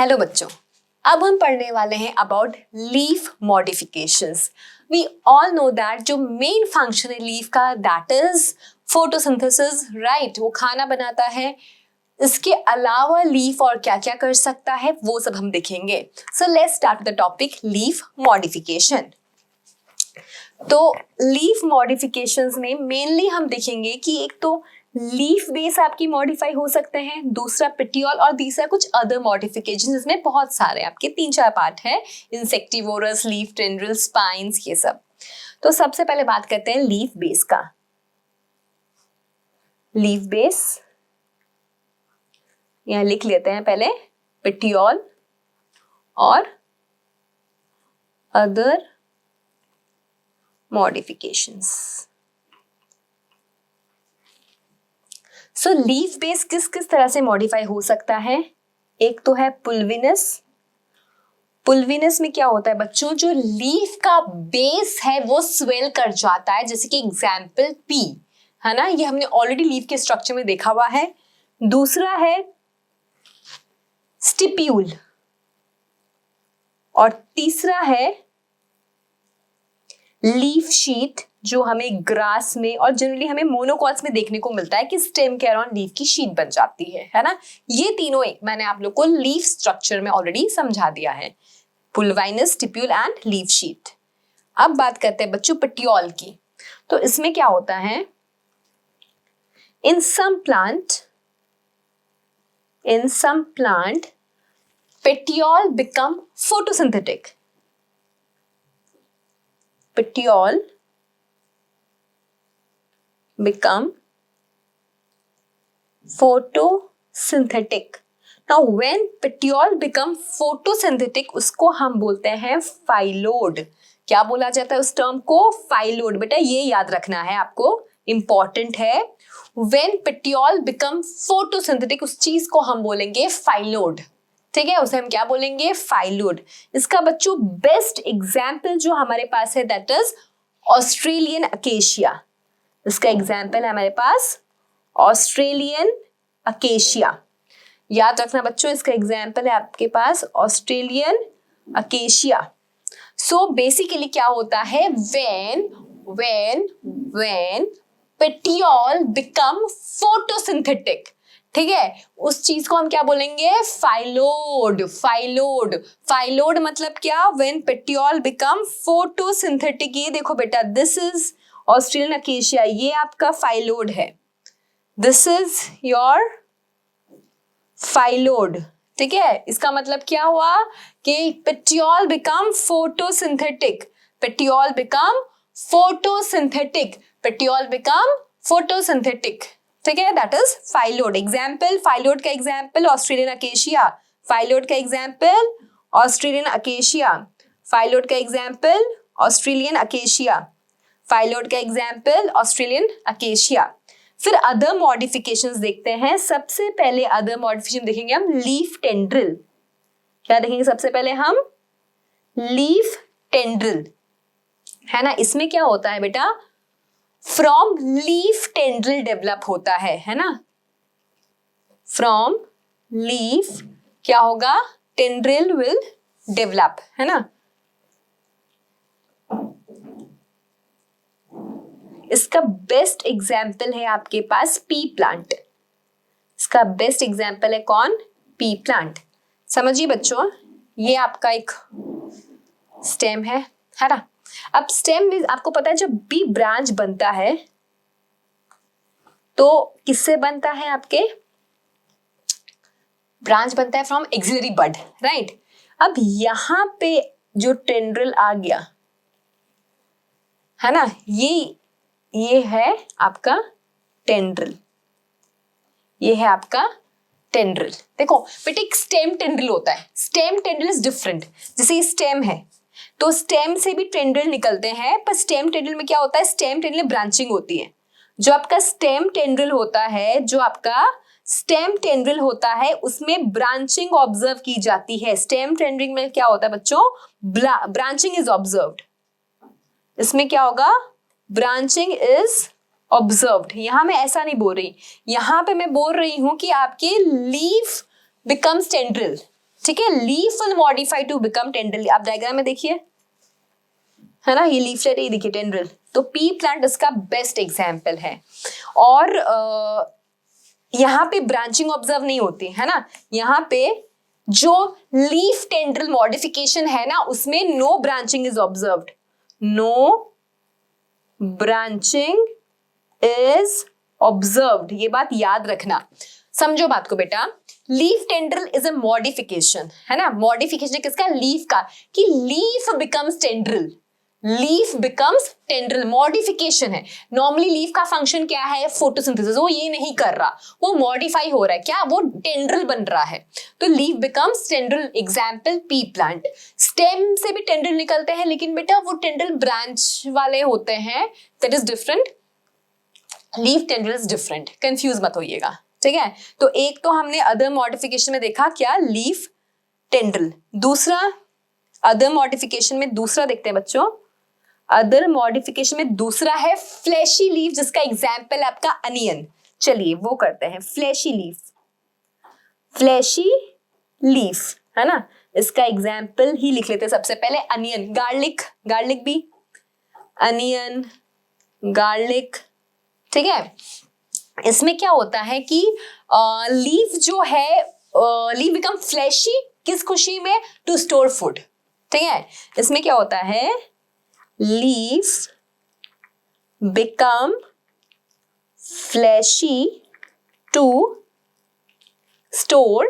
Hello बच्चों, अब हम पढ़ने वाले हैं about leaf modifications. We all know that जो मेन फंक्शन है लीफ का दैट इज फोटोसिंथेसिस, राइट। वो खाना बनाता है। इसके अलावा लीफ और क्या क्या कर सकता है वो सब हम देखेंगे। So let's start the topic leaf modification. तो लीफ मॉडिफिकेशंस में मेनली हम देखेंगे कि एक तो लीफ बेस आपकी मॉडिफाई हो सकते हैं, दूसरा पेटियोल और तीसरा कुछ अदर मॉडिफिकेशन। इसमें बहुत सारे आपके 3-4 पार्ट है, इंसेक्टिवोरस, लीफ टेंड्रिल, स्पाइंस, ये सब। तो सबसे पहले बात करते हैं लीफ बेस का। लीफ बेस यहां लिख लेते हैं पहले, पेटियोल और अदर मॉडिफिकेशंस। सो लीफ बेस किस किस तरह से मॉडिफाई हो सकता है। एक तो है पुल्विनस। पुल्विनस में क्या होता है बच्चों, जो लीफ का बेस है वो स्वेल कर जाता है, जैसे कि एग्जाम्पल पी है ना, ये हमने ऑलरेडी लीफ के स्ट्रक्चर में देखा हुआ है। दूसरा है स्टिप्यूल और तीसरा है लीफ शीट, जो हमें ग्रास में और जनरली हमें मोनोकॉट्स में देखने को मिलता है कि स्टेम के अराउंड लीफ की शीट बन जाती है ना। ये तीनों मैंने आप लोग को लीफ स्ट्रक्चर में ऑलरेडी समझा दिया है, पुल्वाइनस, स्टिप्यूल एंड लीफ शीट। अब बात करते हैं बच्चों पेटियोल की। तो इसमें क्या होता है, in some plant petiole become photosynthetic. Petiole become photosynthetic. Now when petiole become photosynthetic, उसको हम बोलते हैं फाइलोड। क्या बोला जाता है उस टर्म को? फाइलोड। बेटा ये याद रखना है आपको, इंपॉर्टेंट है। When petiole become photosynthetic, उस चीज को हम बोलेंगे फाइलोड। ठीक है, उसे हम क्या बोलेंगे? फाइलोड। इसका बच्चों बेस्ट एग्जाम्पल जो हमारे पास है दैट इज ऑस्ट्रेलियन अकेशिया। इसका एग्जाम्पल है हमारे पास ऑस्ट्रेलियन अकेशिया। याद रखना बच्चों, इसका एग्जाम्पल है आपके पास ऑस्ट्रेलियन अकेशिया। सो बेसिकली क्या होता है, when petiole become photosynthetic, ठीक है, उस चीज को हम क्या बोलेंगे? फाइलोड। फाइलोड मतलब क्या? When petiole become photosynthetic. ये देखो बेटा, दिस इज ऑस्ट्रेलियन अकेशिया, ये आपका फाइलोड है। This is your phyllode. ठीक है, इसका मतलब क्या हुआ कि petiole become photosynthetic, petiole become photosynthetic, petiole become photosynthetic. ठीक है, that is phyllode. Example, phyllode का एग्जाम्पल ऑस्ट्रेलियन अकेशिया, फाइलोड का एग्जाम्पल ऑस्ट्रेलियन अकेशिया, फाइलोड का एग्जाम्पल ऑस्ट्रेलियन अकेशिया, फाइलोड का एग्जाम्पल ऑस्ट्रेलियन अकेशिया। फिर अदर मॉडिफिकेशंस देखते हैं। सबसे पहले अदर मॉडिफिकेशन देखेंगे हम लीफ टेंड्रिल। क्या देखेंगे सबसे पहले हम? लीफ टेंड्रिल, है ना। इसमें क्या होता है बेटा, फ्रॉम लीफ टेंड्रिल डेवलप होता है ना। फ्रॉम लीफ क्या होगा? टेंड्रिल विल डेवलप, है ना। इसका बेस्ट एग्जाम्पल है आपके पास पी प्लांट। इसका बेस्ट एग्जाम्पल है कौन? P plant. समझिए बच्चों, ये आपका एक स्टेम है ना। अब स्टेम में आपको पता है जब भी ब्रांच बनता है तो किससे बनता है? आपके ब्रांच बनता है फ्रॉम एक्सिलरी बड, राइट। अब यहां पे जो टेंड्रिल आ गया है ना, ये है आपका टेंड्रिल, ये है आपका टेंड्रिल। देखो बेटे, एक स्टेम टेंड्रिल होता है, स्टेम टेंड्रिल इज डिफरेंट। जैसे ये स्टेम है तो स्टेम से भी टेंड्रिल निकलते हैं, पर स्टेम टेंड्रिल में क्या होता है? स्टेम टेंड्रिल में ब्रांचिंग होती है। जो आपका स्टेम टेंड्रिल होता है, उसमें ब्रांचिंग ऑब्जर्व की जाती है। स्टेम टेंड्रिल में क्या होता है बच्चों? Branching is observed. इसमें क्या होगा? Branching is observed. यहां मैं ऐसा नहीं बोल रही, यहां पे मैं बोल रही हूं कि आपके लीफ बिकम्स टेंड्रिल, ठीक है, leaf will modify to become tendril. आप डायग्राम में देखिए, है ना, ये लीफलेट है, देखिए टेंड्रिल। तो पी प्लांट इसका बेस्ट एग्जाम्पल है। और यहाँ पे ब्रांचिंग ऑब्जर्व नहीं होती है ना, यहाँ पे जो लीफ टेंड्रिल मॉडिफिकेशन है ना उसमें no branching is observed, no branching is observed. ये बात याद रखना, समझो बात को बेटा। Leaf tendril is a modification, है ना, मॉडिफिकेशन किसका, लीफ का, कि leaf becomes tendril, leaf becomes tendril, modification है। नॉर्मली लीफ का फंक्शन क्या है, फोटोसिंथेसिस, वो ये नहीं कर रहा, वो मॉडिफाई हो रहा है, क्या, वो टेंड्रिल बन रहा है, तो leaf becomes tendril. Example P plant. Stem से भी टेंड्रिल निकलते हैं, लेकिन बेटा वो टेंड्रिल ब्रांच वाले होते हैं, that is different, leaf tendril is different, confuse मत होइएगा, ठीक है। तो एक तो हमने अदर मॉडिफिकेशन में देखा क्या, लीफ टेंड्रिल। दूसरा अदर मॉडिफिकेशन में दूसरा देखते हैं बच्चों, अदर मॉडिफिकेशन में दूसरा है फ्लैशी लीफ, जिसका एग्जाम्पल है आपका अनियन। चलिए वो करते हैं, फ्लैशी लीफ, फ्लैशी लीफ, है ना, इसका एग्जाम्पल ही लिख लेते हैं सबसे पहले, अनियन। गार्लिक, गार्लिक भी, अनियन, गार्लिक, ठीक है। इसमें क्या होता है कि लीफ जो है, लीफ बिकम फ्लैशी, किस खुशी में, टू स्टोर फूड, ठीक है। इसमें क्या होता है, leaf become fleshy to store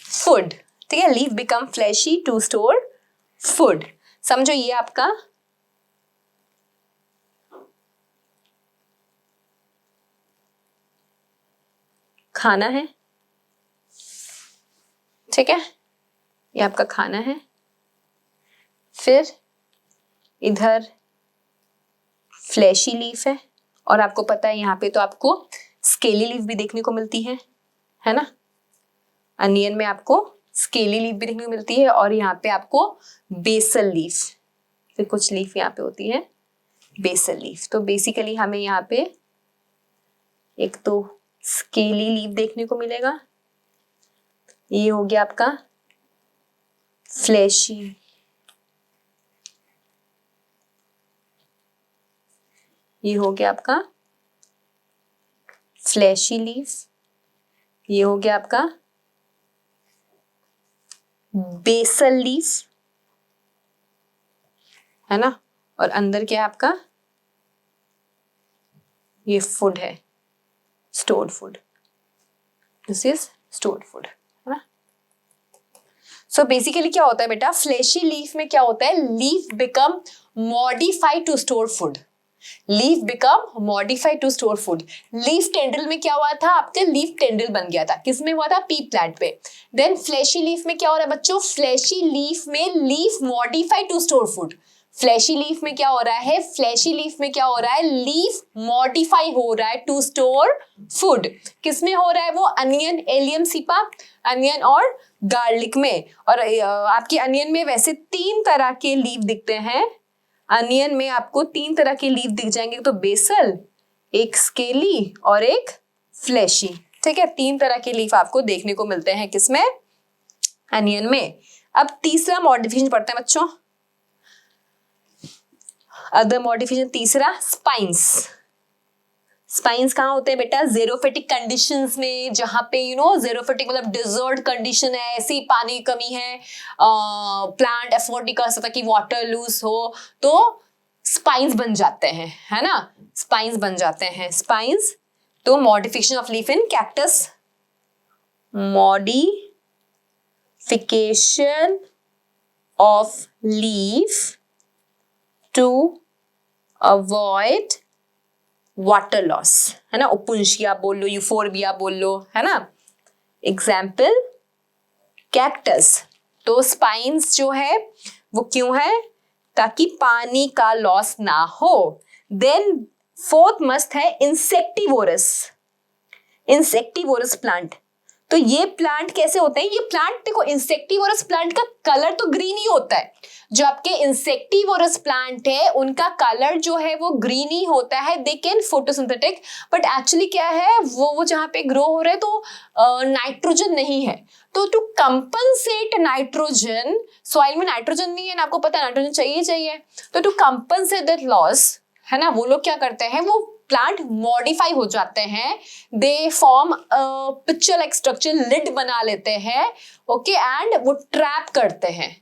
food, ठीक है, leaf become fleshy to store food. समझो ये आपका खाना है, ठीक है, ये आपका खाना है। फिर इधर फ्लैशी लीफ है, और आपको पता है यहाँ पे तो आपको स्केली लीफ भी देखने को मिलती है ना, अनियन में आपको स्केली लीफ भी देखने को मिलती है, और यहाँ पे आपको बेसल लीफ, फिर कुछ लीफ यहाँ पे होती है बेसल लीफ। तो बेसिकली हमें यहाँ पे एक तो स्केली लीफ देखने को मिलेगा, ये हो गया आपका फ्लैशी, ये हो गया आपका फ्लैशी लीफ, ये हो गया आपका बेसल लीफ, है ना, और अंदर क्या है आपका, ये फूड है, stored food, this is stored food, है ना। सो बेसिकली क्या होता है बेटा, फ्लैशी लीफ में क्या होता है, leaf become modified to store food, leaf become modified to store food. Leaf tendril में क्या हुआ था, आपके लीफ टेंड्रिल बन गया था, किसमें हुआ था, पी प्लांट पे। देन फ्लैशी लीफ में क्या हो रहा है बच्चों, फ्लैशी लीफ में leaf modified to store food, fleshy leaf में क्या हो रहा है, फ्लैशी लीफ में क्या हो रहा है, लीफ मॉडिफाई हो रहा है टू स्टोर फूड। किसमें हो रहा है वो, अनियन, एलियम सीपा, अनियन और गार्लिक में। और आपके अनियन में वैसे 3 तरह के लीफ दिखते हैं, अनियन में आपको 3 तरह के लीफ दिख जाएंगे, तो बेसल, एक स्केली और एक फ्लैशी, ठीक है, 3 तरह के लीफ आपको देखने को मिलते हैं किसमें, अनियन में। अब तीसरा मॉडिफिकेशन पढ़ते हैं बच्चों, अदर मॉडिफिकेशन तीसरा, स्पाइंस। स्पाइंस कहाँ होते हैं बेटा, ज़ेरोफिटिक कंडीशंस में, जहां पे ज़ेरोफिटिक मतलब डिजर्ट कंडीशन है, ऐसी पानी की कमी है, प्लांट एफोर्ड नहीं कर सकता कि वाटर लूज हो, तो स्पाइंस बन जाते हैं, है ना, स्पाइंस बन जाते हैं, स्पाइंस। तो modification of leaf in cactus, modification of leaf to avoid water loss, है ना, ओपुंशिया बोल लो, यूफोरबिया बोल लो, है ना। Example cactus. तो स्पाइंस जो है वो क्यों है, ताकि पानी का लॉस ना हो। देन फोर्थ मस्त है इंसेक्टिवोरस, इंसेक्टिवोरस प्लांट। तो ये प्लांट कैसे होते हैं? ये प्लांट देखो, इंसेक्टिवोरस प्लांट का कलर तो ग्रीन ही होता है। जो आपके इंसेक्टिवोरस प्लांट है उनका कलर जो है वो ग्रीन ही होता है, they can photosynthetic, but actually क्या है, वो जहाँ पे ग्रो हो रहे हैं तो नाइट्रोजन नहीं है। तो टू कंपनसेट नाइट्रोजन, सॉइल में नाइट्रोजन नहीं है ना, आपको पता है नाइट्रोजन चाहिए, तो टू कंपनसेट दैट लॉस, है ना, वो लोग क्या करते हैं, वो प्लांट मॉडिफाई हो जाते हैं, they form pitcher like structure, lid बना लेते हैं, ओके, एंड वो ट्रैप करते हैं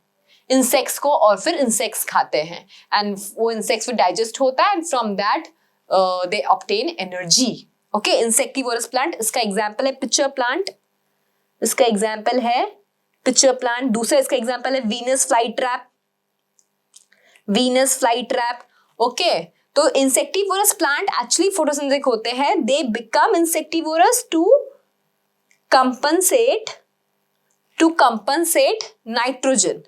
इंसेक्ट्स को और फिर इंसेक्ट्स खाते हैं, एंड वो इंसेक्ट्स फिर डाइजेस्ट होता है and from that they obtain energy. Okay, insectivorous plant, इसका एग्जांपल है पिक्चर प्लांट, इसका एग्जांपल है पिक्चर प्लांट। दूसरा इसका एग्जांपल है Venus fly trap, Venus fly trap. Okay, तो इंसेक्टिवोरस प्लांट एक्चुअली फोटोसिंथेटिक होते हैं, they become insectivorous to compensate nitrogen,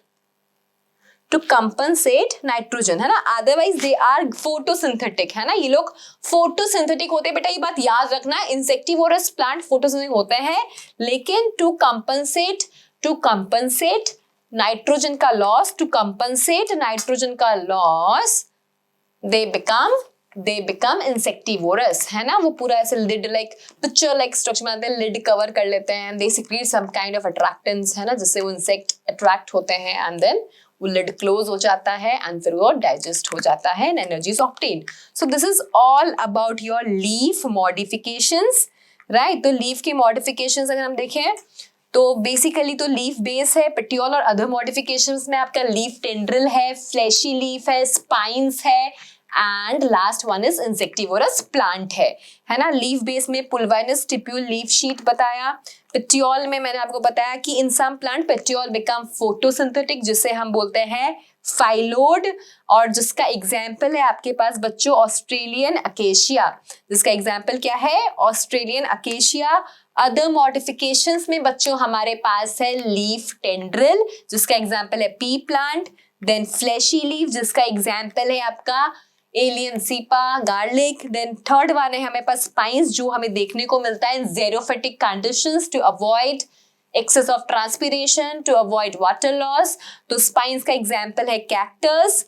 to compensate nitrogen, है ना, अदरवाइज दे आर फोटोसिंथेटिक, है ना, ये लोग फोटोसिंथेटिक होते हैं। बेटा ये बात याद रखना, इंसेक्टिवोरस प्लांट फोटोसिंथेटिक होते हैं, लेकिन टू कंपनसेट नाइट्रोजन का लॉस, टू कंपनसेट नाइट्रोजन का लॉस, they become insectivorous, है ना, वो पूरा ऐसे lid like picture like structure बनाते हैं, lid cover कर लेते हैं, they secrete some kind of attractants, है ना, जिससे वो insect attract होते हैं, and then वो lid close हो जाता है and फिर वो digest हो जाता है and energy is obtained. So this is all about your leaf modifications, right? तो leaf की modifications अगर हम देखें तो बेसिकली तो लीफ बेस है, पेटियोल और अदर मॉडिफिकेशंस में आपका लीफ टेंड्रिल है, फ्लैशी लीफ है, स्पाइंस है, and last one is insectivorous plant है ना। लीफ बेस में पुल्वाइनस स्टिप्यूल लीफ शीट बताया। पेटियोल में मैंने आपको बताया कि in some plant petiole become photosynthetic, जिसे हम बोलते हैं फाइलोड, और जिसका एग्जाम्पल है आपके पास बच्चों ऑस्ट्रेलियन अकेशिया, जिसका एग्जाम्पल क्या है, ऑस्ट्रेलियन अकेशिया। अदर मॉडिफिकेशंस में बच्चों हमारे पास है लीफ टेंड्रिल, जिसका एग्जाम्पल है pea plant, then fleshy leaf, जिसका एग्जाम्पल है आपका allium cepa, garlic, then third one है हमें पास स्पाइंस, जो हमें देखने को मिलता है in xerophytic conditions to avoid excess of transpiration, to avoid water loss. तो स्पाइंस का एग्जाम्पल है कैक्टस।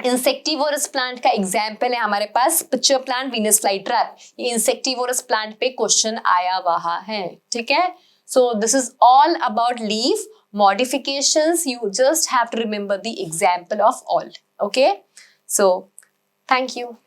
इंसेक्टिवोरस प्लांट का एग्जाम्पल है हमारे पास pitcher plant, Venus fly trap. ये इंसेक्टिवोरस प्लांट पे क्वेश्चन आया हुआ है, ठीक है। So this is all about leaf modifications. You just have to remember the example of all. Okay, so thank you.